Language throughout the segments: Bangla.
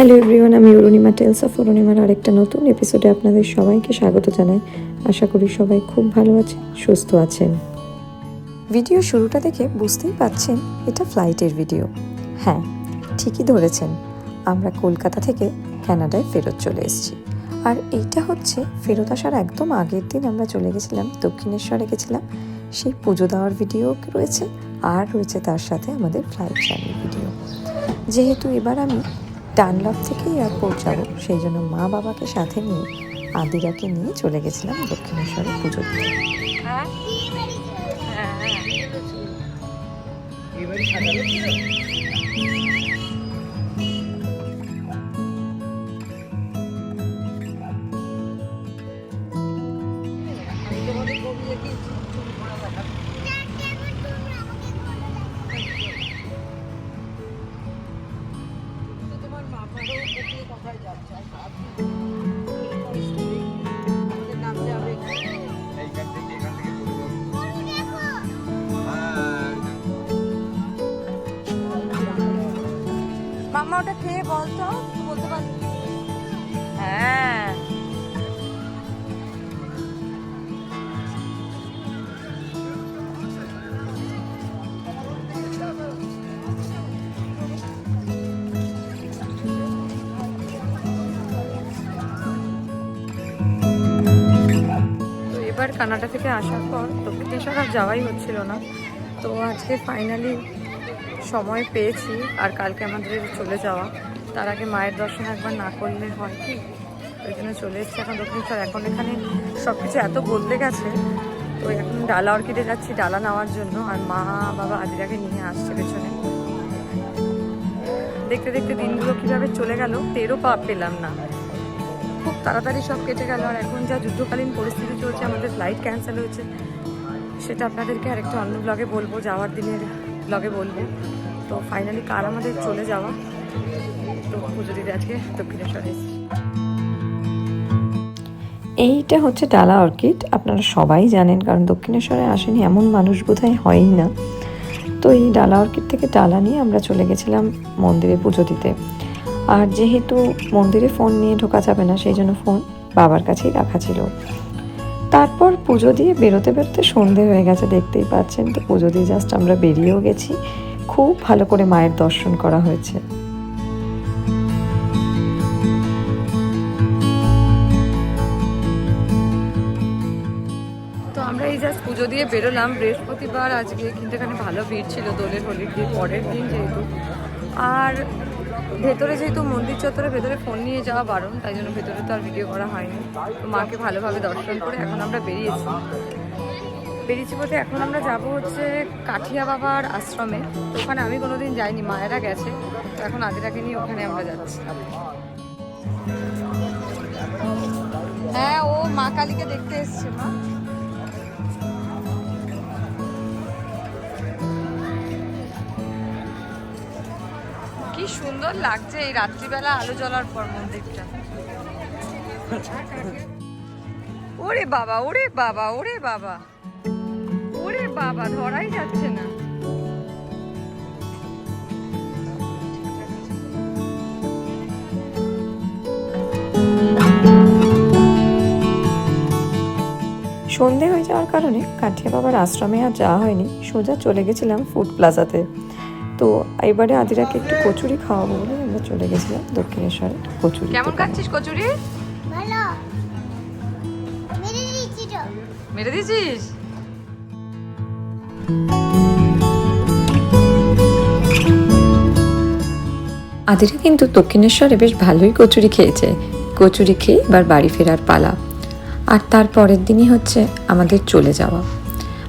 হ্যালো এভরিওয়ান, আমি অরুণিমা টেলস অফ অরুণিমার আরেকটা নতুন এপিসোডে আপনাদের সবাইকে স্বাগত জানাই। আশা করি সবাই খুব ভালো আছেন, সুস্থ আছেন। ভিডিও শুরুটা দেখে বুঝতেই পারছেন এটা ফ্লাইটের ভিডিও। হ্যাঁ, ঠিকই ধরেছেন, আমরা কলকাতা থেকে কানাডায় ফেরত চলে এসেছি। আর এইটা হচ্ছে ফেরত আসার একদম আগের দিন আমরা চলে গেছিলাম দক্ষিণেশ্বরে, গেছিলাম। সেই পুজো দেওয়ার ভিডিও রয়েছে, আর রয়েছে তার সাথে আমাদের ফ্লাইট জার্নির ভিডিও। যেহেতু এবার আমি ডানলপ থেকে এয়ারপোর্ট যাব, সেই জন্য মা বাবাকে সাথে নিয়ে আদিরাকে নিয়ে চলে গেছিলাম দক্ষিণেশ্বরে পুজো দিতে। মাম্মা ওটা খেয়ে বলতো, বলতে পারবি? হ্যাঁ, এবার কানাডা থেকে আসার পর দক্ষিণেশ্বর আর যাওয়াই হচ্ছিল না। তো আজকে ফাইনালি সময় পেয়েছি, আর কালকে আমাদের চলে যাওয়া। তার আগে মায়ের দর্শন একবার না করলে হয় কি, ওই জন্য চলে এসেছি এখন দক্ষিণেশ্বর। এখন এখানে সব কিছু এত বদলে গেছে, তো এখন ডালা অর্কিডে যাচ্ছি ডালা নেওয়ার জন্য, আর মা বাবা আদিরাকে নিয়ে আসছে পেছনে। দেখতে দেখতে দিনগুলো কীভাবে চলে গেল টেরও পেলাম না, খুব তাড়াতাড়ি সব কেটে গেল। আর এখন যা যুদ্ধকালীন পরিস্থিতি চলছে, আমাদের ফ্লাইট ক্যান্সেল হয়েছে, সেটা আপনাদেরকে আরেকটা অন্য ব্লগে বলবো, যাওয়ার দিনের ব্লগে বলবো। তো ফাইনালি কাল আমাদের চলে যাওয়া। তো পুজো দিতে আজকে দক্ষিণেশ্বরে এসেছি। এইটা হচ্ছে ডালা অর্কিড, আপনারা সবাই জানেন, কারণ দক্ষিণেশ্বরে আসেনি এমন মানুষ বোধহয় হয়ই না। তো এই ডালা অর্কিড থেকে ডালা নিয়ে আমরা চলে গেছিলাম মন্দিরে পুজো দিতে। আর যেহেতু মন্দিরে ফোন নিয়ে ঢোকা যাবে না, সেই জন্য ফোন বাবার কাছেই রাখা ছিল। তারপর পুজো দিয়ে বেরোতে বেরোতে সন্ধে হয়ে গেছে, দেখতেই পাচ্ছেন। তো পুজো দিয়ে জাস্ট আমরা বেরিয়েও গেছি, খুব ভালো করে মায়ের দর্শন করা হয়েছে। তো আমরা এই জাস্ট পুজো দিয়ে বেরোলাম বৃহস্পতিবার আজকে, কিন্তু এখানে ভালো ভিড় ছিল দোলের হোলির দিন পরের দিন যেহেতু। আর ভেতরে যেহেতু মন্দির চত্বরে ভেতরে ফোন নিয়ে যাওয়া বারণ, তাই জন্য ভেতরে তো আর ভিডিও করা হয়নি। তো মাকে ভালোভাবে দর্শন করে এখন আমরা বেরিয়েছি বলতে এখন আমরা যাব হচ্ছে কাঠিয়া বাবার আশ্রমে। তো ওখানে আমি কোনোদিন যাইনি, মায়েরা গেছে, তো এখন আদিরাকে নিয়ে ওখানে আমরা যাচ্ছি। হ্যাঁ, ও মা কালীকে দেখতে এসছে। মা কি সুন্দর লাগছে এই রাত্রিবেলা আলো জ্বলার পর মন্দিরটা। ওরে বাবা, ওরে বাবা, ওরে বাবা, ওরে বাবা, ধরাই যাচ্ছে না। সন্ধে হয়ে যাওয়ার কারণে কাঠিয়া বাবার আশ্রমে আর যাওয়া হয়নি, সোজা চলে গেছিলাম ফুড প্লাজাতে। তো এবারে আদিরাকে একটু কচুরি খাওয়াবো বলে আমরা চলে গেছিলাম দক্ষিণেশ্বরে কচুরি। কেমন খাচ্ছিস কচুরি? ভালো। মেরে দিয়েছিস? আদিরা কিন্তু দক্ষিণেশ্বরে বেশ ভালোই কচুরি খেয়েছে। কচুরি খেয়ে এবার বাড়ি ফেরার পালা। আর তার পরের দিনই হচ্ছে আমাদের চলে যাওয়া।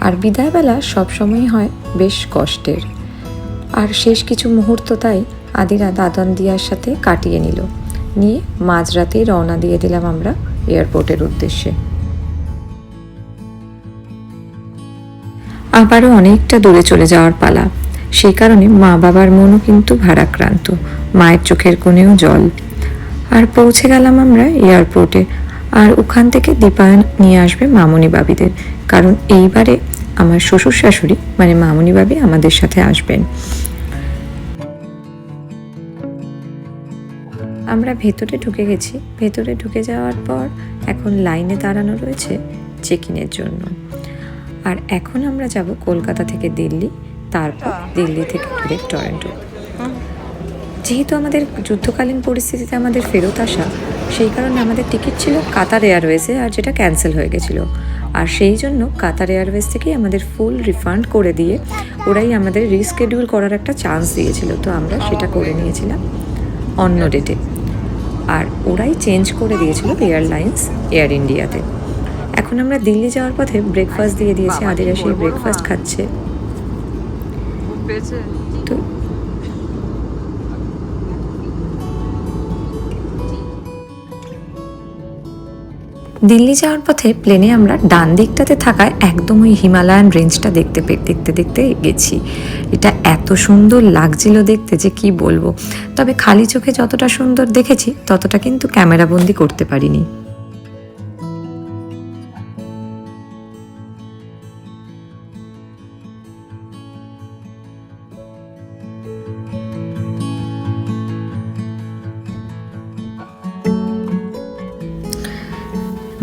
আর বিদায়বেলা সবসময়ই হয় বেশ কষ্টের। আর শেষ কিছু মুহূর্ত তাই আদিরা দাদন দিয়ার সাথে কাটিয়ে নিয়ে মাঝরাতেই রওনা দিয়ে দিলাম আমরা এয়ারপোর্টের উদ্দেশ্যে। আবারও অনেকটা দূরে চলে যাওয়ার পালা, সেই কারণে মা বাবার মনও কিন্তু ভারাক্রান্ত, মায়ের চোখের কোণেও জল। আর পৌঁছে গেলাম আমরা এয়ারপোর্টে। আর ওখান থেকে দীপায়ন নিয়ে আসবে মামনি বাবিদের, কারণ এইবারে আমার শ্বশুর শাশুড়ি মানে মামনি বাবি আমাদের সাথে আসবেন। আমরা ভেতরে ঢুকে গেছি। ভেতরে ঢুকে যাওয়ার পর এখন লাইনে দাঁড়ানো রয়েছে চেক ইনের জন্য। আর এখন আমরা যাব কলকাতা থেকে দিল্লি, তারপর দিল্লি থেকে ডিরেক্ট টরন্টো। যেহেতু আমাদের যুদ্ধকালীন পরিস্থিতিতে আমাদের ফেরত আসা, সেই কারণে আমাদের টিকিট ছিল কাতার এয়ারওয়েজে, আর যেটা ক্যান্সেল হয়ে গেছিলো। আর সেই জন্য কাতার এয়ারওয়েজ থেকেই আমাদের ফুল রিফান্ড করে দিয়ে ওরাই আমাদের রিস্কেডিউল করার একটা চান্স দিয়েছিল। তো আমরা সেটা করে নিয়েছিলাম অন্য ডেটে, আর ওরাই চেঞ্জ করে দিয়েছিল এয়ারলাইন্স এয়ার ইন্ডিয়াতে। এখন আমরা দিল্লি যাওয়ার পথে ব্রেকফাস্ট দিয়ে দিয়েছে, আদিরা সেই ব্রেকফাস্ট খাচ্ছে। তো দিল্লি যাওয়ার পথে প্লেনে আমরা ডান দিকটাতে থাকায় একদম ওই হিমালয়ান রেঞ্জটা দেখতে দেখতে গেছি। এটা এত সুন্দর লাগছিল দেখতে যে কি বলবো। তবে খালি চোখে যতটা সুন্দর দেখেছি ততটা কিন্তু ক্যামেরাবন্দি করতে পারিনি।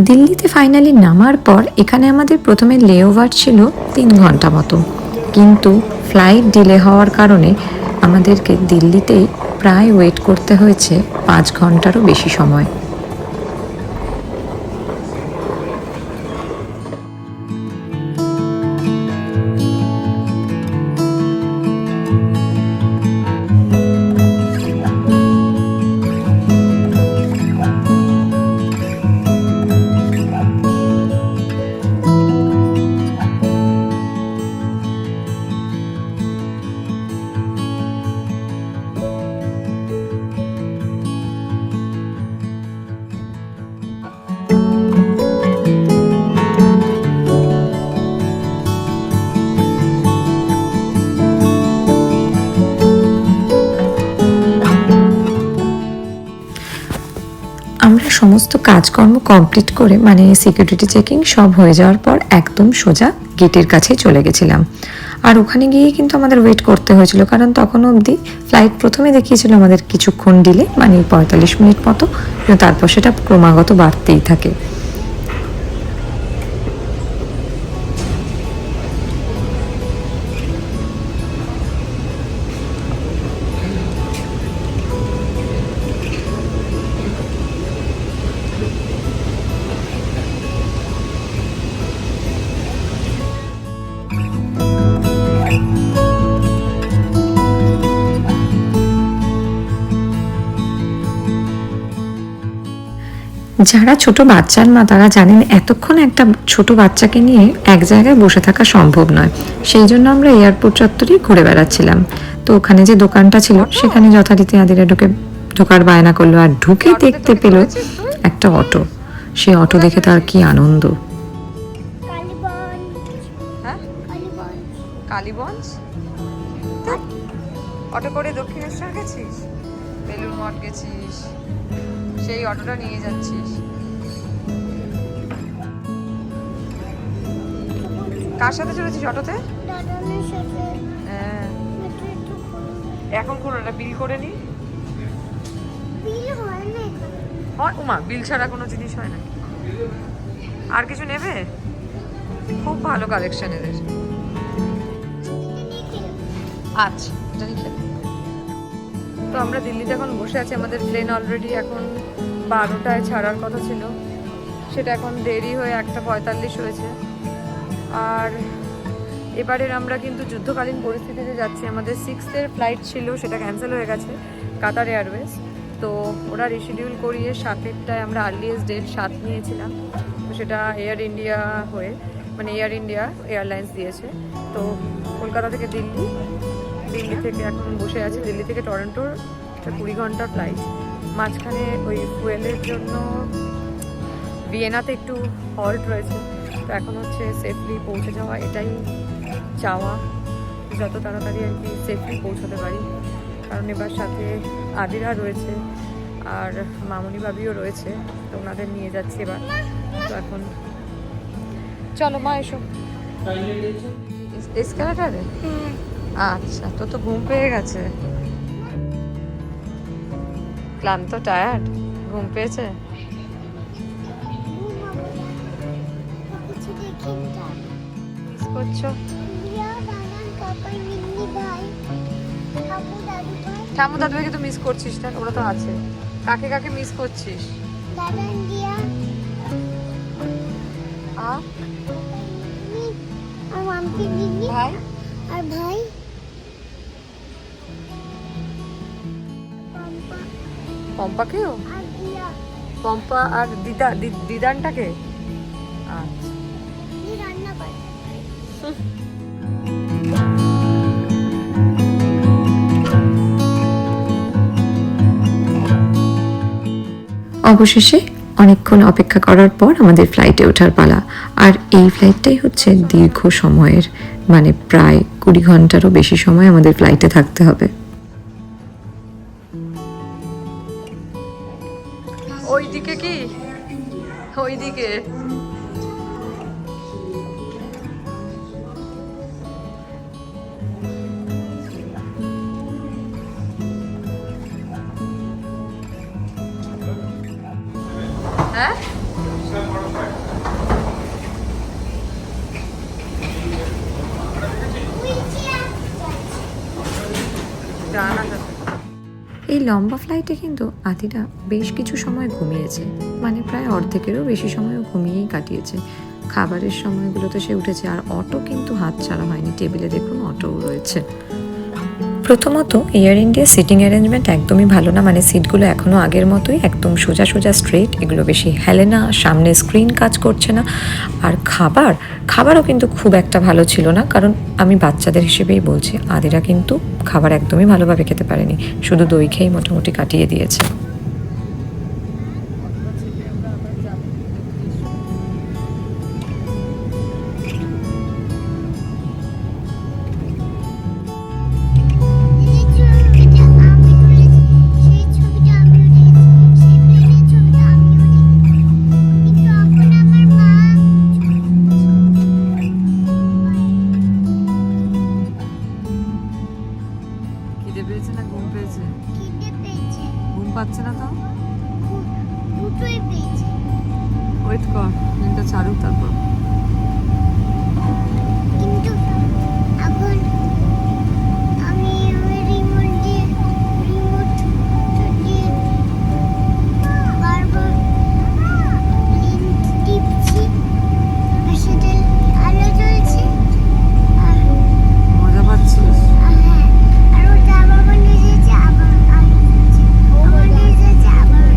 দিল্লিতে ফাইনালি নামার পর এখানে আমাদের প্রথমে লেওভার ছিল 3 ঘন্টা মতো, কিন্তু ফ্লাইট ডিলে হওয়ার কারণে আমাদেরকে দিল্লিতেই প্রায় ওয়েট করতে হয়েছে 5 ঘন্টারও বেশি সময়। আমরা সমস্ত কাজকর্ম কমপ্লিট করে মানে সিকিউরিটি চেকিং সব হয়ে যাওয়ার পর একদম সোজা গেটের কাছেই চলে গেছিলাম। আর ওখানে গিয়ে কিন্তু আমাদের ওয়েট করতে হয়েছিল, কারণ তখনও অবধি ফ্লাইট প্রথমে দেখিয়েছিল আমাদের কিছুক্ষণ ডিলে, মানে 45 মিনিট মতো, কিন্তু তারপর সেটা ক্রমাগত বাড়তেই থাকে। যারা ছোট বাচ্চার মা তারা জানেন এতক্ষণ একটা ছোট বাচ্চাকে নিয়ে এক জায়গায় বসে থাকা সম্ভব নয়। সেই জন্য আমরা এয়ারপোর্ট চত্বরেই ঘুরে বেড়াচ্ছিলাম। তো ওখানে যে দোকানটা ছিল সেখানে যথারীতি আদিরা ঢোকার বায়না করলো, আর ঢুকে দেখতে পেল একটা অটো। সেই অটো দেখে তার কি আনন্দ। কালীগঞ্জ অটো করে দক্ষিণেশ্বর গেছিস, বেলুড় মঠ গেছিস, সেই অটোটা নিয়ে যাচ্ছিস। কার সাথে চলেছিস অটোতে? হ্যাঁ, এখন কোন বিল করে নি? হয় উমা, বিল ছাড়া কোনো জিনিস হয় না। আর কিছু নেবে? খুব ভালো কালেকশন এদের। আচ্ছা, জানি খেলে। তো আমরা দিল্লিতে এখন বসে আছি। আমাদের ট্রেন অলরেডি এখন 12টায় ছাড়ার কথা ছিল, সেটা এখন দেরি হয়ে 1:45 হয়েছে। আর এবারের আমরা কিন্তু যুদ্ধকালীন পরিস্থিতিতে যাচ্ছি। আমাদের 6th ফ্লাইট ছিল, সেটা ক্যান্সেল হয়ে গেছে কাতার এয়ারওয়েজ। তো ওরা রিশিডিউল করিয়ে 7টায় আমরা আর্লিয়েস্ট ডেট 7 নিয়েছিলাম। তো সেটা এয়ার ইন্ডিয়া হয়ে, মানে এয়ার ইন্ডিয়া এয়ারলাইন্স দিয়েছে। তো কলকাতা থেকে দিল্লি, দিল্লি থেকে এখন বসে আছি। দিল্লি থেকে টরন্টোর 20 ঘন্টার ফ্লাইট। মাঝখানে ওই ফুয়েলের জন্য ভিয়েনাতে একটু হল্ট রয়েছে। তো এখন হচ্ছে সেফলি পৌঁছে যাওয়া, এটাই চাওয়া, যত তাড়াতাড়ি আর কি সেফলি পৌঁছতে পারি। কারণ এবার সাথে আদিরা রয়েছে আর মামনি ভাবিও রয়েছে, তো ওনাদের নিয়ে যাচ্ছি এবার। তো এখন চলো মা এসো। এসকালেটারে? আচ্ছা, তো ঘুম পেয়ে গেছে। ক্লান্ত, টায়ার্ড, ঘুম পেয়েছে? মিস করছো? ঠাম্মু দাদু ভাইকে তো মিস করছিস না? ওরা তো আছে। কাকে কাকে মিস করছিস? ভাই আর ভাই পম্পাকেও? আর দিয়া পম্পা আর দিদানটাকে? আচ্ছা। রান্না করে। অবশেষে অনেকক্ষণ অপেক্ষা করার পর আমাদের ফ্লাইটে ওঠার পালা। আর এই ফ্লাইটটাই হচ্ছে দীর্ঘ সময়ের, মানে প্রায় 20 ঘন্টারও বেশি সময় আমাদের ফ্লাইটে থাকতে হবে। ওইদিকে কি? ওইদিকে হ্যাঁ? এই লম্বা ফ্লাইটে কিন্তু আদিরা বেশ কিছু সময় ঘুমিয়েছে, মানে প্রায় অর্ধেকেরও বেশি সময়ও ঘুমিয়েই কাটিয়েছে। খাবারের সময়গুলোতে সে উঠেছে, আর অটো কিন্তু হাত ছাড়া হয়নি। টেবিলে দেখুন অটোও রয়েছে। প্রথমত এয়ার ইন্ডিয়া সিটিং অ্যারেঞ্জমেন্ট একদমই ভালো না, মানে সিটগুলো এখনও আগের মতোই একদম সোজা সোজা স্ট্রেট, এগুলো বেশি হেলে না, সামনে স্ক্রিন কাজ করছে না। আর খাবারও কিন্তু খুব একটা ভালো ছিল না, কারণ আমি বাচ্চাদের হিসেবেই বলছি, আদিরা কিন্তু খাবার একদমই ভালোভাবে খেতে পারেনি, শুধু দই খেয়েই মোটামুটি কাটিয়ে দিয়েছে। পাচ্ছে না তো? দুটোই পেয়েছে। ওয়েট কর, দিনটা ছাড়ুক তারপর। কিন্তু এখন আমি রিমোট দিয়ে বারবার লিঙ্ক টিপছি, আর সেটা আলো জ্বলছে। আর মজা পাচ্ছিস? হ্যাঁ, আর ওটা আবার বন্ধ হয়েছে, আবার আলো জ্বলছে, আবার বন্ধ হয়েছে, আবার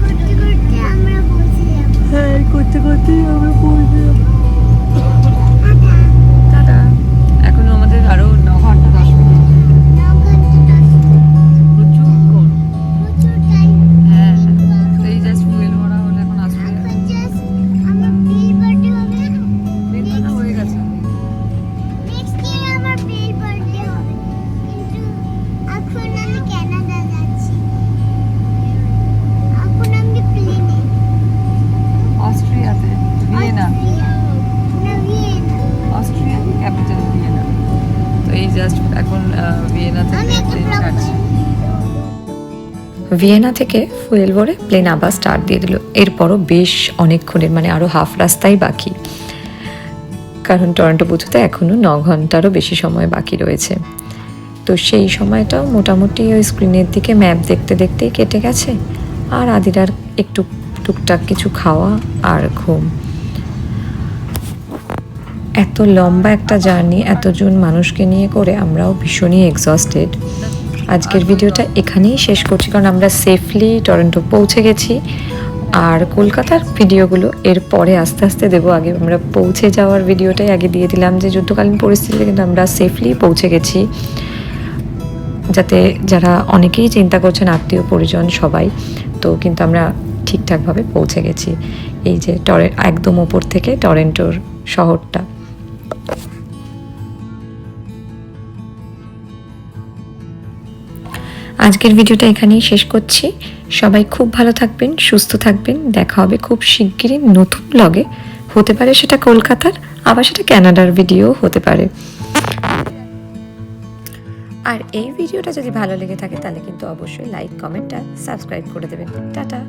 করতে করতে আমরা পৌঁছে যাবো। হ্যাঁ, করতে করতেই আমরা পৌঁছে যাবো। টাটা। টাটা। এখনো আমাদের আরো 9 ঘন্টা 10 মিনিট। 9 ঘন্টা 10 প্রচুর কম। প্রচুর টাইম। হ্যাঁ, এই জাস্ট ফুয়েল ভরা হলে এখন আসবে। এখন জাস্ট আমার বিল বার্থডে হবে। মেন কথা হয়ে গেছে। নেক্সট ইয়ার আমার বিল বার্থডে হবে, কিন্তু এখন আমি কানাডা যাচ্ছি। এখন আমি প্লেনে অস্ট্রিয়াতে, Vienna, Vienna. Austrian capital Vienna. তো এই জাস্ট এখন ভিয়েনা আমি থেকে একটা প্লেন ব্লগ ছাড়ছে। ভিয়েনা থেকে ফুয়েল ভরে প্লেন আবার স্টার্ট দিয়ে দিল। এরপরও বেশ অনেকক্ষণের, মানে আরও হাফ রাস্তাই বাকি, কারণ টরন্টো পৌঁছতে এখনও 9 ঘন্টারও বেশি সময় বাকি রয়েছে। তো সেই সময়টাও মোটামুটি ওই স্ক্রিনের দিকে ম্যাপ দেখতে দেখতেই কেটে গেছে। আর আদিরার একটু টুকটাক কিছু খাওয়া আর ঘুম। এত লম্বা একটা জার্নি এতজন মানুষকে নিয়ে করে আমরাও ভীষণই এক্সস্টেড। আজকের ভিডিওটা এখানেই শেষ করছি, কারণ আমরা সেফলি টরন্টো পৌঁছে গেছি। আর কলকাতার ভিডিওগুলো এর পরে আস্তে আস্তে দেবো। আগে আমরা পৌঁছে যাওয়ার ভিডিওটাই আগে দিয়ে দিলাম, যে যুদ্ধকালীন পরিস্থিতিতে কিন্তু আমরা সেফলি পৌঁছে গেছি, যাতে যারা অনেকেই চিন্তা করছেন আত্মীয় পরিজন সবাই, তো কিন্তু আমরা ঠিকঠাকভাবে পৌঁছে গেছি। এই যে একদম ওপর থেকে টরন্টোর শহরটা। আজকের ভিডিওটা এখানেই শেষ করছি। সবাই খুব ভালো থাকবেন, সুস্থ থাকবেন। দেখা হবে খুব শিগগিরই নতুন ব্লগে। হতে পারে সেটা কলকাতার, আবার সেটা কানাডার ভিডিও হতে পারে। আর এই ভিডিওটা যদি ভালো লেগে থাকে তাহলে কিন্তু অবশ্যই লাইক, কমেন্ট আর সাবস্ক্রাইব করে দেবেন। টাটা।